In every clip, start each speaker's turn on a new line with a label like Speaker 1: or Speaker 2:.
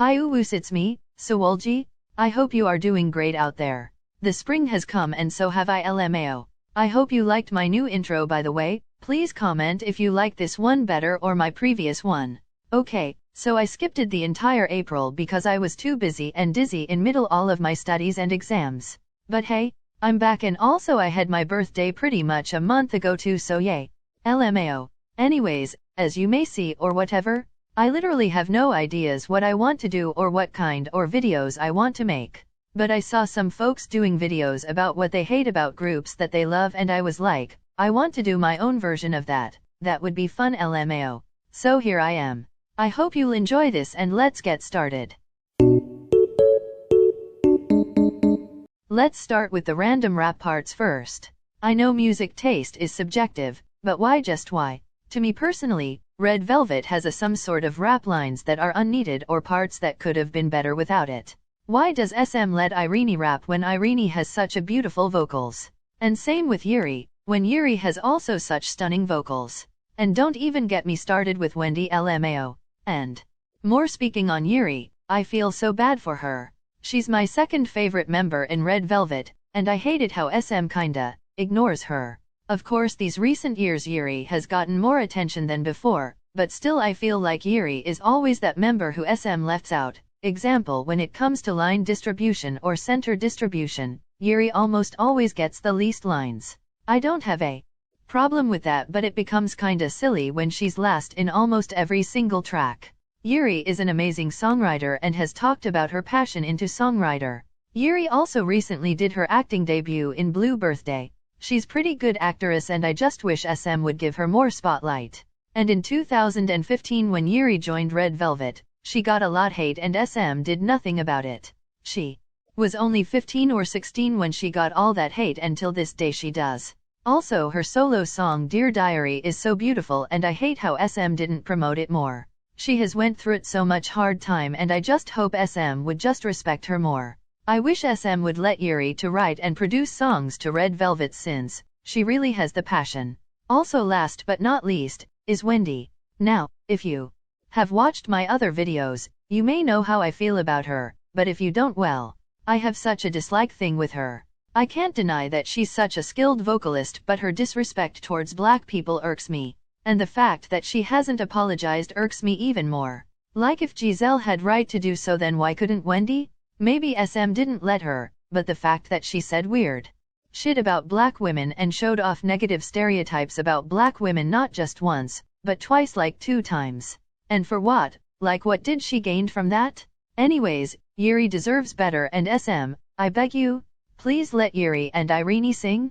Speaker 1: Hi uwus, it's me, 𝙤𝙪𝙩𝙧𝙧𝙤. I hope you are doing great out there. The spring has come and so have I LMAO. I hope you liked my new intro by the way. Please comment if you like this one better or my previous one. Okay, so I skipped it the entire April because I was too busy and dizzy in middle all of my studies and exams. But hey, I'm back and also I had my birthday pretty much a month ago too, so yay. LMAO. Anyways, as you may see or whatever, I literally have no ideas what I want to do or what kind or videos I want to make. But I saw some folks doing videos about what they hate about groups that they love and I was like, I want to do my own version of that. That would be fun LMAO. So here I am. I hope you'll enjoy this and let's get started. Let's start with the random rap parts first. I know music taste is subjective, but why just why? To me personally, Red Velvet has some sort of rap lines that are unneeded or parts that could have been better without it. Why does SM let 𝙤𝙪𝙩 rap when 𝙤𝙪𝙩 has such a beautiful vocals? And same with 𝙤𝙪𝙩, when 𝙤𝙪𝙩 has also such stunning vocals. And don't even get me started with Wendy LMAO. And more speaking on 𝙤𝙪𝙩, I feel so bad for her. She's my second favorite member in Red Velvet, and I hated how SM kinda ignores her. Of course these recent years 𝙤𝙪𝙩 has gotten more attention than before, but still I feel like 𝙤𝙪𝙩 is always that member who SM lefts out. Example, when it comes to line distribution or center distribution, 𝙤𝙪𝙩 almost always gets the least lines. I don't have a problem with that, but it becomes kinda silly when she's last in almost every single track. 𝙤𝙪𝙩 is an amazing songwriter and has talked about her passion into songwriter. 𝙤𝙪𝙩 also recently did her acting debut in Blue Birthday. She's pretty good actress and I just wish SM would give her more spotlight. And in 2015 when 𝙤𝙪𝙩 joined Red Velvet, she got a lot hate and SM did nothing about it. She was only 15 or 16 when she got all that hate until this day she does. Also her solo song Dear Diary is so beautiful and I hate how SM didn't promote it more. She has went through it so much hard time and I just hope SM would just respect her more. I wish SM would let 𝙤𝙪𝙩 to write and produce songs to Red Velvet since she really has the passion. Also last but not least, is Wendy. Now, if you have watched my other videos, you may know how I feel about her, but if you don't, well, I have such a dislike thing with her. I can't deny that she's such a skilled vocalist, but her disrespect towards black people irks me. And the fact that she hasn't apologized irks me even more. Like if Giselle had right to do so, then why couldn't Wendy? Maybe SM didn't let her, but the fact that she said weird shit about black women and showed off negative stereotypes about black women not just once, but twice, like 2 times. And for what? Like what did she gain from that? Anyways, 𝙤𝙪𝙩 deserves better and SM, I beg you, please let 𝙤𝙪𝙩 and 𝙤𝙪𝙩 sing.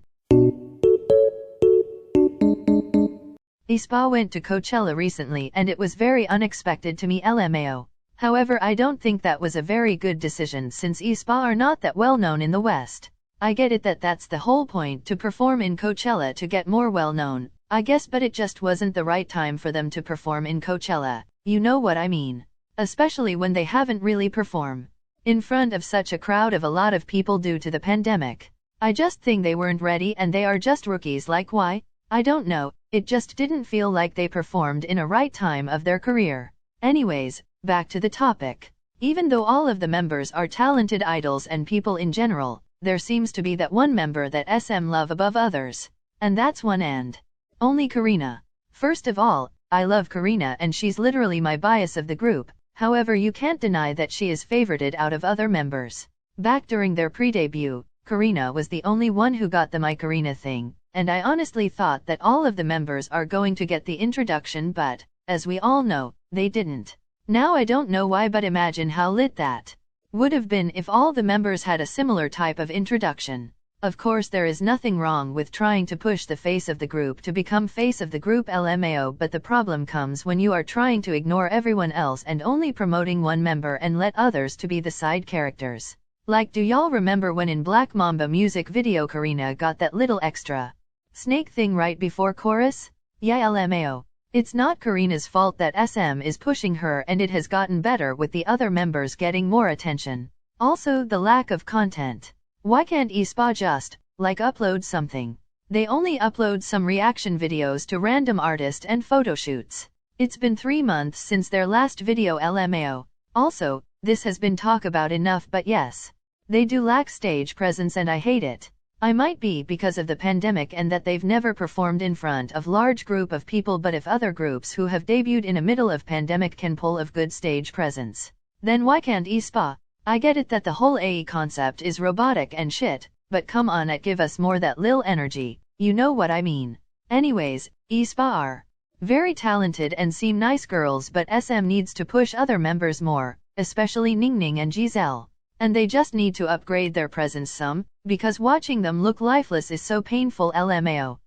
Speaker 1: 𝙤𝙪𝙩 went to Coachella recently and it was very unexpected to me LMAO. However, I don't think that was a very good decision since 𝙤𝙪𝙩 are not that well known in the West. I get it that that's the whole point, to perform in Coachella to get more well known, I guess, but it just wasn't the right time for them to perform in Coachella, you know what I mean. Especially when they haven't really performed in front of such a crowd of a lot of people due to the pandemic. I just think they weren't ready and they are just rookies. Like why? I don't know, it just didn't feel like they performed in a right time of their career. Anyways, back to the topic. Even though all of the members are talented idols and people in general, there seems to be that one member that SM love above others. And that's one and only Karina. First of all, I love Karina and she's literally my bias of the group. However, you can't deny that she is favorited out of other members. Back during their pre-debut, Karina was the only one who got the My Karina thing, and I honestly thought that all of the members are going to get the introduction, but, as we all know, they didn't. Now I don't know why, but imagine how lit that would have been if all the members had a similar type of introduction. Of course there is nothing wrong with trying to push the face of the group to become face of the group LMAO, but the problem comes when you are trying to ignore everyone else and only promoting one member and let others to be the side characters. Like, do y'all remember when in Black Mamba music video Karina got that little extra snake thing right before chorus? Yeah, LMAO. It's not Karina's fault that SM is pushing her and it has gotten better with the other members getting more attention. Also the lack of content. Why can't 𝙤𝙪𝙩 just, like, upload something? They only upload some reaction videos to random artists and photo shoots. It's been 3 months since their last video LMAO. Also, This has been talked about enough, but yes. They do lack stage presence and I hate it. I might be because of the pandemic and that they've never performed in front of large group of people, but if other groups who have debuted in a middle of pandemic can pull off good stage presence, then why can't 𝙬𝙤𝙖𝙩? I get it that the whole AE concept is robotic and shit, but come on, it give us more that lil energy, you know what I mean. Anyways, 𝙬𝙤𝙪 are very talented and seem nice girls, but SM needs to push other members more, especially Ningning and Giselle. And they just need to upgrade their presence some, because watching them look lifeless is so painful. LMAO.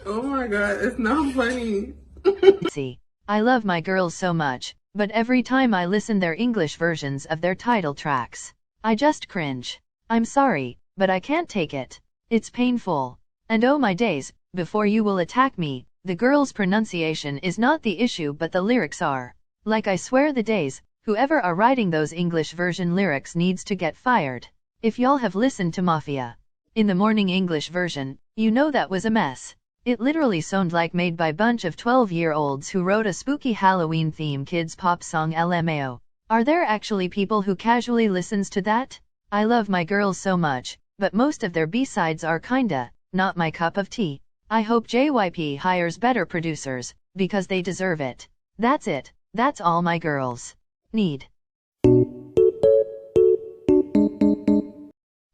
Speaker 2: Oh my god, it's not funny.
Speaker 1: See, I love my girls so much, but every time I listen their English versions of their title tracks, I just cringe. I'm sorry, but I can't take it. It's painful. And oh my days, before you will attack me, the girls' pronunciation is not the issue but the lyrics are. Like I swear the days, whoever are writing those English version lyrics needs to get fired. If y'all have listened to Mafia in the morning English version, you know that was a mess. It literally sounded like made by bunch of 12-year-olds who wrote a spooky Halloween theme kids pop song. LMAO. Are there actually people who casually listens to that? I love my girls so much, but most of their B-sides are kinda not my cup of tea. I hope JYP hires better producers, because they deserve it. That's it. That's all my girls need.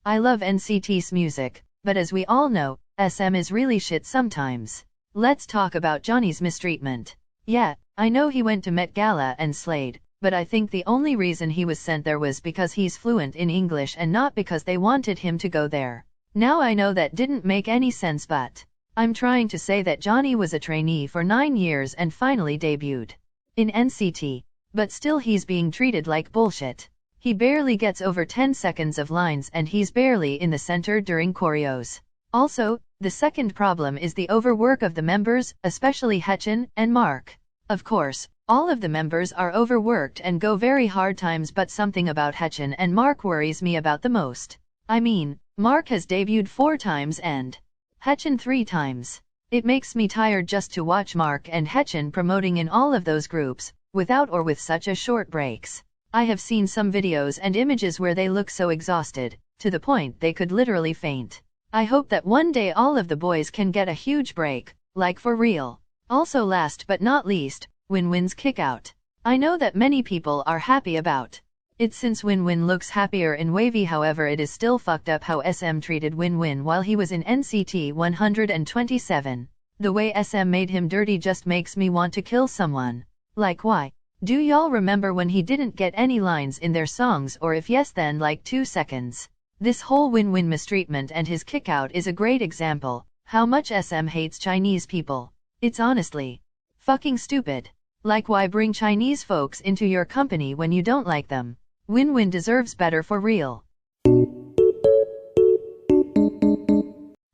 Speaker 1: I love NCT's music, but as we all know, SM is really shit sometimes. Let's talk about Johnny's mistreatment. Yeah, I know he went to Met Gala and slayed, but I think the only reason he was sent there was because he's fluent in English and not because they wanted him to go there. Now I know that didn't make any sense, but I'm trying to say that Johnny was a trainee for 9 years and finally debuted in NCT, but still he's being treated like bullshit. He barely gets over 10 seconds of lines and he's barely in the center during choreos. Also, the second problem is the overwork of the members, especially 𝙤𝙤𝙪𝙩𝙧𝙪 and Mark. Of course, all of the members are overworked and go very hard times, but something about 𝙤𝙤𝙪𝙩 and Mark worries me about the most. I mean, Mark has debuted 4 times and 𝙤𝙤𝙪𝙩𝙧 3 times. It makes me tired just to watch Mark and 𝙤𝙤𝙪𝙩𝙧 promoting in all of those groups, without or with such a short breaks. I have seen some videos and images where they look so exhausted, to the point they could literally faint. I hope that one day all of the boys can get a huge break, like for real. Also, last but not least, Winwin's kickout. I know that many people are happy about it since Winwin looks happier in Wavy, however it is still fucked up how SM treated Winwin while he was in NCT 127. The way SM made him dirty just makes me want to kill someone. Like why? Do y'all remember when he didn't get any lines in their songs, or if yes then like 2 seconds? This whole Winwin mistreatment and his kickout is a great example how much SM hates Chinese people. It's honestly fucking stupid. Like why bring Chinese folks into your company when you don't like them? Winwin deserves better for real.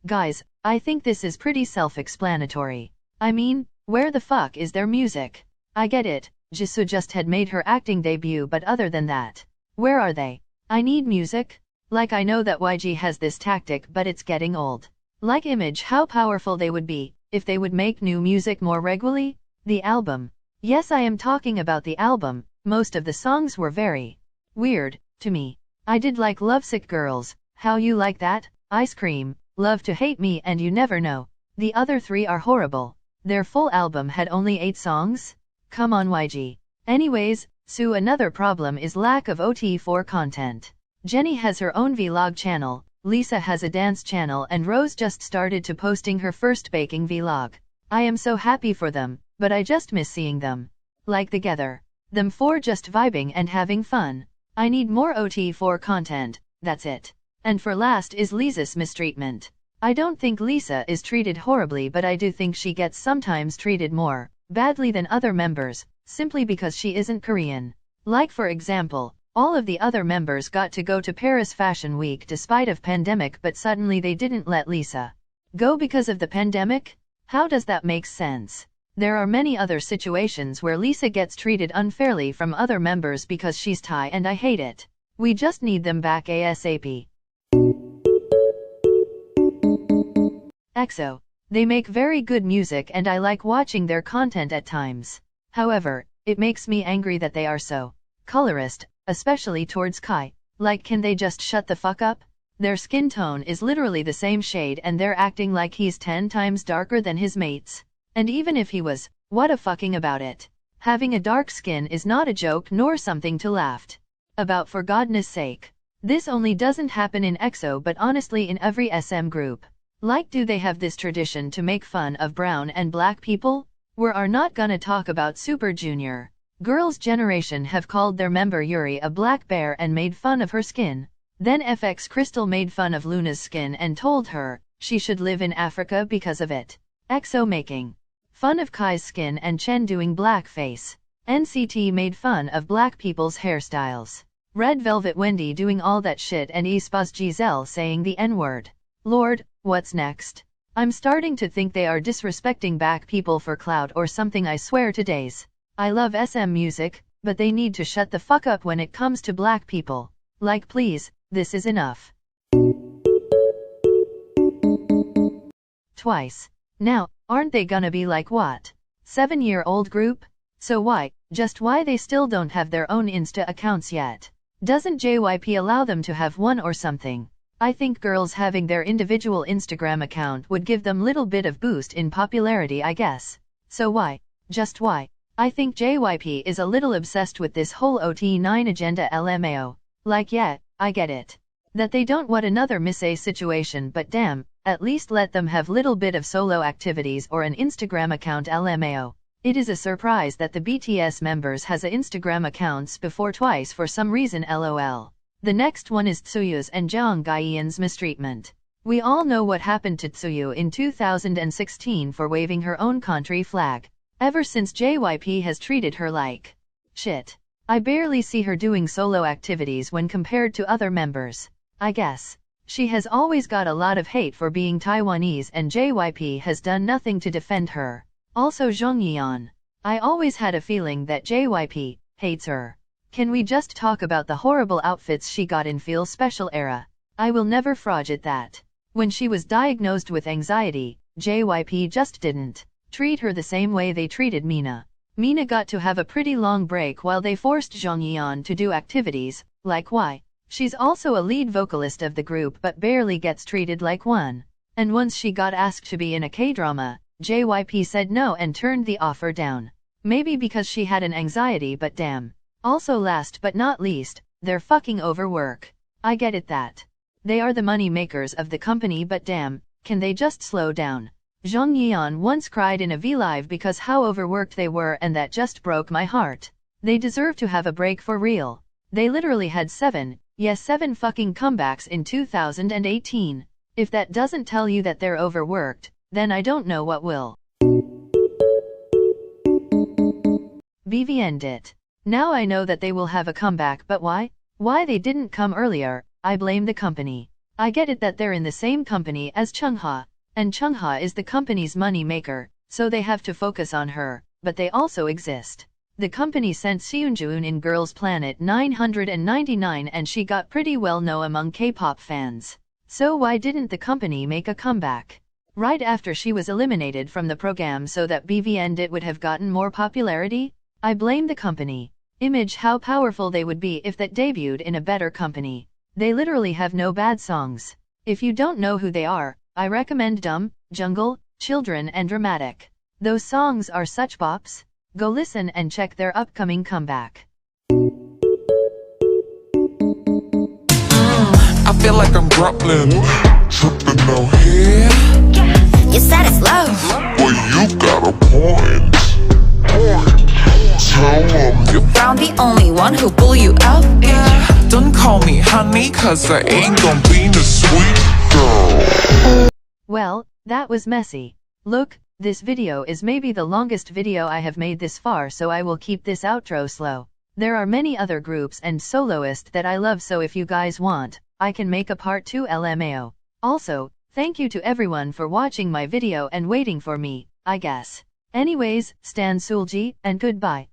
Speaker 1: Guys, I think this is pretty self-explanatory. I mean, where the fuck is their music? I get it, Jisoo just had made her acting debut, but other than that, where are they? I need music. Like I know that YG has this tactic, but it's getting old. Like Image, how powerful they would be if they would make new music more regularly. The album. Yes, I am talking about the album. Most of the songs were very weird to me. I did like Lovesick Girls, How You Like That, Ice Cream, Love to Hate Me and You Never Know. The other 3 are horrible. Their full album had only 8 songs? Come on YG. Anyways, so another problem is lack of OT4 content. Jennie has her own vlog channel, Lisa has a dance channel and Rose just started to posting her first baking vlog. I am so happy for them, but I just miss seeing them like together. Them 4 just vibing and having fun. I need more OT4 content, that's it. And for last is Lisa's mistreatment. I don't think Lisa is treated horribly, but I do think she gets sometimes treated more badly than other members, simply because she isn't Korean. Like for example, all of the other members got to go to Paris Fashion Week despite of pandemic, but suddenly they didn't let Lisa go because of the pandemic? How does that make sense? There are many other situations where Lisa gets treated unfairly from other members because she's Thai, and I hate it. We just need them back ASAP. EXO. They make very good music and I like watching their content at times. However, it makes me angry that they are so colorist, especially towards Kai. Like, can they just shut the fuck up? Their skin tone is literally the same shade and they're acting like he's 10 times darker than his mates. And even if he was, what a fucking about it. Having a dark skin is not a joke nor something to laugh about, for goodness sake. This only doesn't happen in EXO but honestly in every SM group. Like, do they have this tradition to make fun of brown and black people? We're not gonna talk about Super Junior. Girls' Generation have called their member Yuri a black bear and made fun of her skin. Then FX Crystal made fun of Luna's skin and told her she should live in Africa because of it. EXO making fun of Kai's skin and Chen doing blackface. NCT made fun of black people's hairstyles. Red Velvet Wendy doing all that shit and 𝙤𝙤𝙪𝙢𝙧𝙧𝙧 saying the N-word. Lord, what's next? I'm starting to think they are disrespecting black people for clout or something, I swear to days. I love SM music, but they need to shut the fuck up when it comes to black people. Like, please, this is enough. Twice. Now, aren't they gonna be like what? 7-year-old group? So why they still don't have their own Insta accounts yet? Doesn't JYP allow them to have one or something? I think girls having their individual Instagram account would give them little bit of boost in popularity, I guess. So why? Just why? I think JYP is a little obsessed with this whole OT9 agenda LMAO. Like, yeah, I get it. That they don't want another Miss A situation, but damn, at least let them have little bit of solo activities or an Instagram account LMAO. It is a surprise that the BTS members has a Instagram accounts before twice for some reason, lol. The next one is Tsuyu's and Jang Gyeon's mistreatment. We all know what happened to Tsuyu in 2016 for waving her own country flag. Ever since JYP has treated her like shit. I barely see her doing solo activities when compared to other members. I guess she has always got a lot of hate for being Taiwanese and JYP has done nothing to defend her. Also Jong Yeon. I always had a feeling that JYP hates her. Can we just talk about the horrible outfits she got in Feel Special era? I will never forget that. When she was diagnosed with anxiety, JYP just didn't treat her the same way they treated Mina. Mina got to have a pretty long break while they forced Jong Yeon to do activities. Like, why? She's also a lead vocalist of the group but barely gets treated like one. And once she got asked to be in a K-drama, JYP said no and turned the offer down. Maybe because she had an anxiety, but damn. Also, last but not least, they're fucking overwork. I get it that they are the money makers of the company, but damn, can they just slow down? Jong Yeon once cried in a V-Live because how overworked they were, and that just broke my heart. They deserve to have a break for real. They literally had 7 fucking comebacks in 2018. If that doesn't tell you that they're overworked, then I don't know what will. 𝙤𝙤𝙩𝙧𝙧𝙧. Now I know that they will have a comeback, but why? Why they didn't come earlier? I blame the company. I get it that they're in the same company as Chungha, and Chungha is the company's money maker, so they have to focus on her, but they also exist. The company sent Seunjoon in Girls Planet 999 and she got pretty well known among K-pop fans. So why didn't the company make a comeback right after she was eliminated from the program so that 𝙤𝙤𝙩𝙧𝙧 would have gotten more popularity? I blame the company. Image how powerful they would be if that debuted in a better company. They literally have no bad songs. If you don't know who they are, I recommend Dumb, Jungle, Children and Dramatic. Those songs are such bops. Go listen and check their upcoming comeback.
Speaker 3: I feel like I'm Brooklyn. Tripping no hair.
Speaker 4: You said it's love.
Speaker 3: Well, you got a point. Tell them you
Speaker 4: I'm the only one who blew you up.
Speaker 3: yeah. Don't call me honey, cause I ain't gon' be no sweet girl.
Speaker 1: Well, that was messy. Look, this video is maybe the longest video I have made this far, so I will keep this outro slow. There are many other groups and soloists that I love, so if you guys want, I can make a part 2 LMAO. Also, thank you to everyone for watching my video and waiting for me, I guess. Anyways, Stan Sulji, and goodbye.